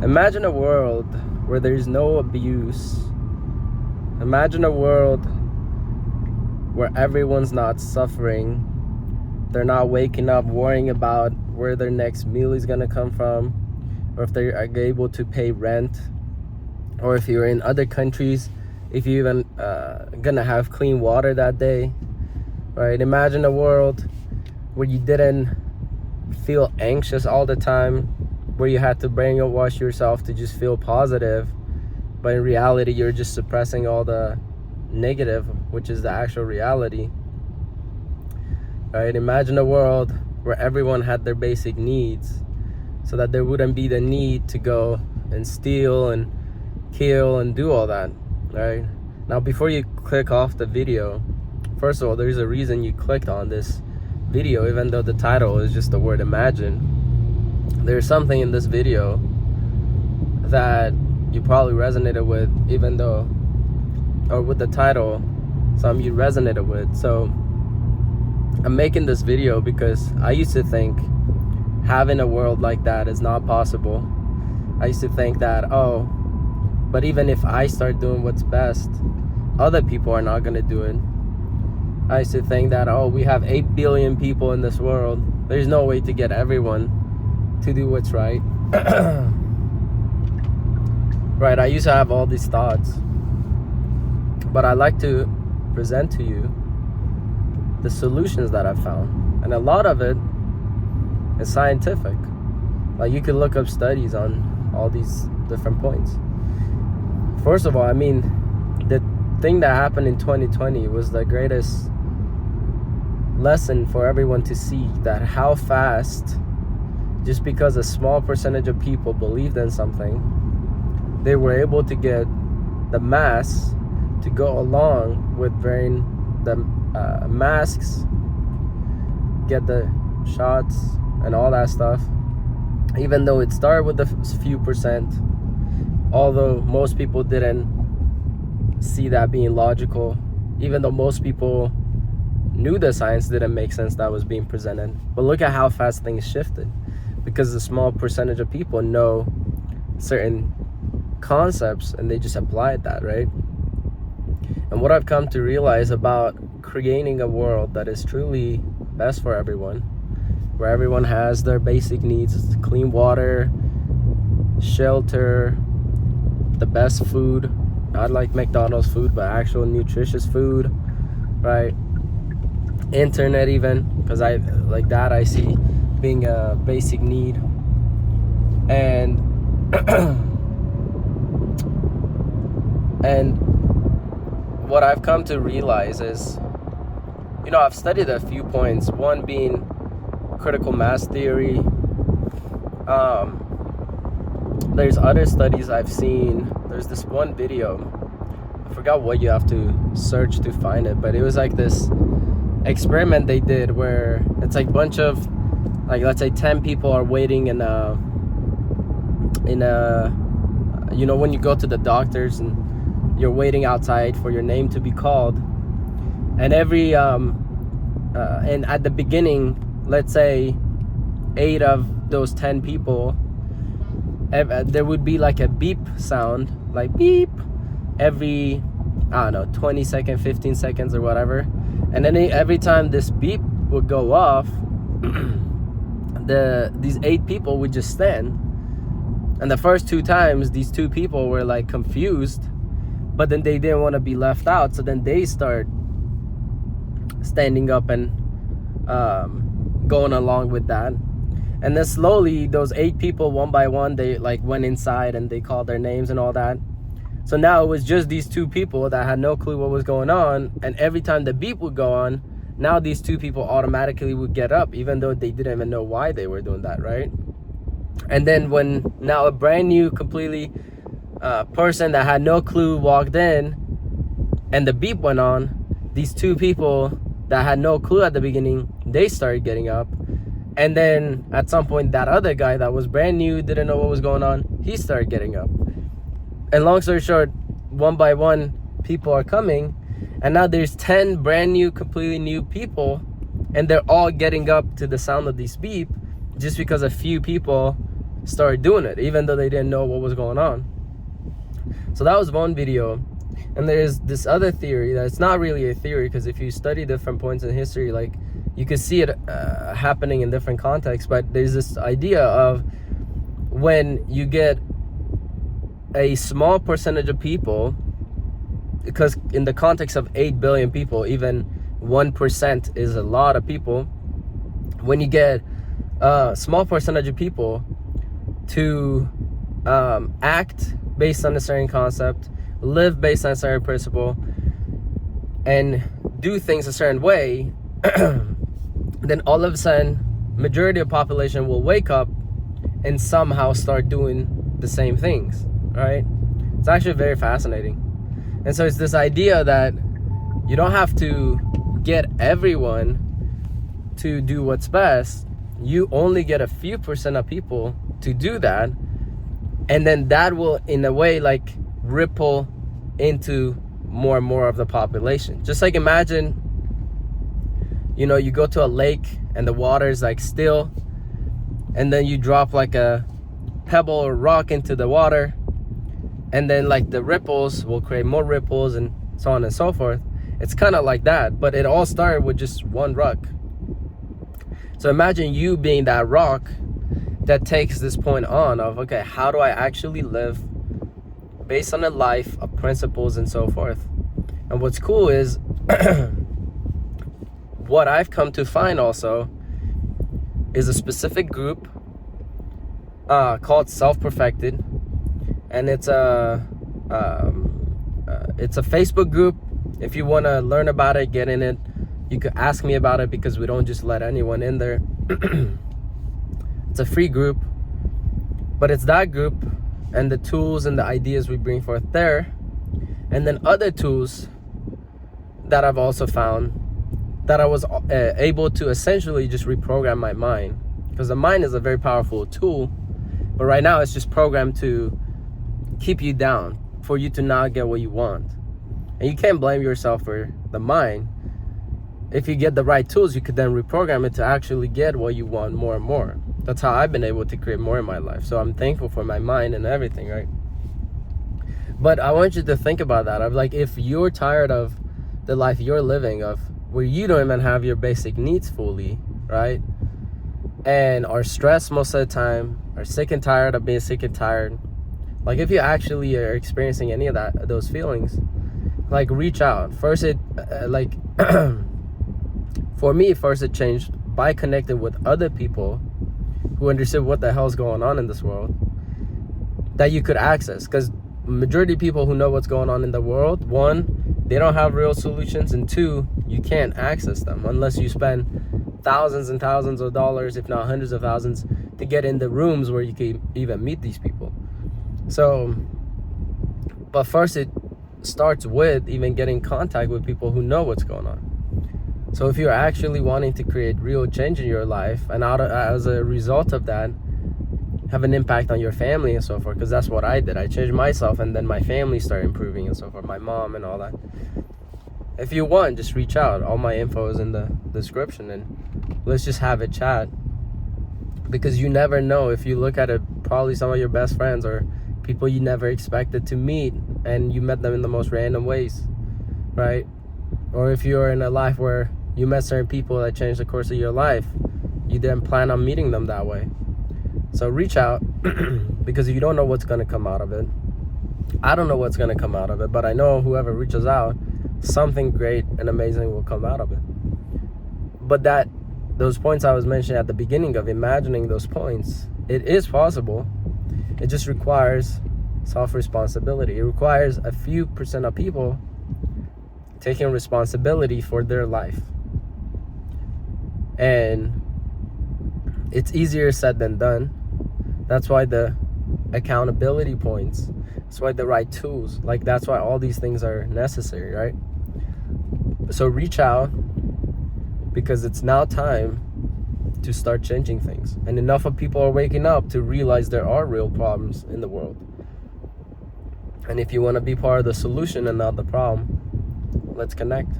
Imagine a world where there's no abuse. Imagine a world where everyone's not suffering. They're not waking up worrying about where their next meal is gonna come from, or if they are able to pay rent, or if you're in other countries, if you even gonna have clean water that day, right? Imagine a world where you didn't feel anxious all the time, where you had to brainwash yourself to just feel positive, but in reality you're just suppressing all the negative, which is the actual reality, right? Imagine a world where everyone had their basic needs, so that there wouldn't be the need to go and steal and kill and do all that, right? Now, before you click off the video, first of all, there's a reason you clicked on this video, even though the title is just the word imagine. There's something in this video that you probably resonated with, even though, or with the title, something you resonated with. So I'm making this video because I used to think having a world like that is not possible. I used to think that, oh, but even if I start doing what's best, other people are not gonna do it. I used to think that, oh, we have 8 billion people in this world. There's no way to get everyone to do what's right. Right, I used to have all these thoughts. But I like to present to you the solutions that I've found. And a lot of it is scientific. Like, you could look up studies on all these different points. First of all, I mean, the thing that happened in 2020 was the greatest lesson for everyone to see, that how fast, just because a small percentage of people believed in something, they were able to get the mass to go along with wearing the masks, get the shots and all that stuff, even though it started with a few percent, although most people didn't see that being logical, even though most people knew the science didn't make sense that was being presented. But look at how fast things shifted, because a small percentage of people know certain concepts and they just applied that, right? And what I've come to realize about creating a world that is truly best for everyone, where everyone has their basic needs: clean water, shelter, the best food, not like McDonald's food, but actual nutritious food, right? Internet, even, because I like that, I see being a basic need. And and what I've come to realize is, you know, I've studied a few points, one being critical mass theory. There's other studies I've seen. There's this one video, I forgot what you have to search to find it, but it was like this experiment they did where it's like a bunch of, like, let's say 10 people are waiting in a you know, when you go to the doctors and you're waiting outside for your name to be called, and every and at the beginning, let's say 8 of those 10 people, there would be like a beep sound, like beep, every, I don't know, 20 seconds, 15 seconds or whatever. And then every time this beep would go off, these 8 people would just stand. And the first 2 times, these 2 people were like confused, but then they didn't want to be left out, so then they start standing up and going along with that. And then slowly those 8 people, one by one, they like went inside and they called their names and all that. So now it was just these 2 people that had no clue what was going on, and every time the beep would go on, now these 2 people automatically would get up, even though they didn't even know why they were doing that, right? And then when now a brand new completely person that had no clue walked in and the beep went on, these 2 people that had no clue at the beginning, they started getting up. And then at some point, that other guy that was brand new, didn't know what was going on, he started getting up. And long story short, one by one, people are coming, and now there's 10 brand new, completely new people, and they're all getting up to the sound of this beep, just because a few people started doing it, even though they didn't know what was going on. So that was one video. And there's this other theory that's not really a theory, because if you study different points in history, like, you could see it happening in different contexts. But there's this idea of when you get a small percentage of people, because in the context of 8 billion people, even 1% is a lot of people. When you get a small percentage of people to act based on a certain concept, live based on a certain principle, and do things a certain way, then all of a sudden, majority of population will wake up and somehow start doing the same things, right? It's actually very fascinating. And so it's this idea that you don't have to get everyone to do what's best. You only get a few percent of people to do that, and then that will, in a way, like, ripple into more and more of the population. Just like, imagine, you know, you go to a lake and the water is like still, and then you drop like a pebble or rock into the water, and then like the ripples will create more ripples and so on and so forth. It's kind of like that, but it all started with just one rock. So imagine you being that rock that takes this point on of, okay, how do I actually live based on a life of principles and so forth? And what's cool is what I've come to find also is a specific group called Self-Perfected, and it's a Facebook group. If you want to learn about it, get in it. You could ask me about it, because we don't just let anyone in there. It's a free group, but it's that group and the tools and the ideas we bring forth there, and then other tools that I've also found that I was able to essentially just reprogram my mind, because the mind is a very powerful tool, but right now it's just programmed to keep you down, for you to not get what you want. And you can't blame yourself for the mind. If you get the right tools, you could then reprogram it to actually get what you want more and more. That's how I've been able to create more in my life. So I'm thankful for my mind and everything, right? But I want you to think about that. Of like, if you're tired of the life you're living, of where you don't even have your basic needs fully, right? And are stressed most of the time, are sick and tired of being sick and tired. Like, if you actually are experiencing any of those feelings, like, reach out. First, for me, first it changed by connecting with other people who understood what the hell's going on in this world that you could access. Because majority of people who know what's going on in the world, one, they don't have real solutions, and two, you can't access them unless you spend thousands and thousands of dollars, if not hundreds of thousands, to get in the rooms where you can even meet these people. So, but first it starts with even getting contact with people who know what's going on. So if you're actually wanting to create real change in your life, and as a result of that, have an impact on your family and so forth, because that's what I did. I changed myself, and then my family started improving and so forth, my mom and all that. If you want, just reach out. All my info is in the description, and let's just have a chat. Because you never know. If you look at it, probably some of your best friends or people you never expected to meet, and you met them in the most random ways, right? Or if you're in a life where you met certain people that changed the course of your life, you didn't plan on meeting them that way. So reach out, because you don't know what's going to come out of it. I don't know what's going to come out of it, but I know whoever reaches out, something great and amazing will come out of it. But those points I was mentioning at the beginning of imagining those points, it is possible. It just requires self-responsibility. It requires a few percent of people taking responsibility for their life. And it's easier said than done. That's why the accountability points, that's why the right tools, like, that's why all these things are necessary, right? So reach out, because it's now time to start changing things. And enough of people are waking up to realize there are real problems in the world. And if you want to be part of the solution and not the problem, let's connect.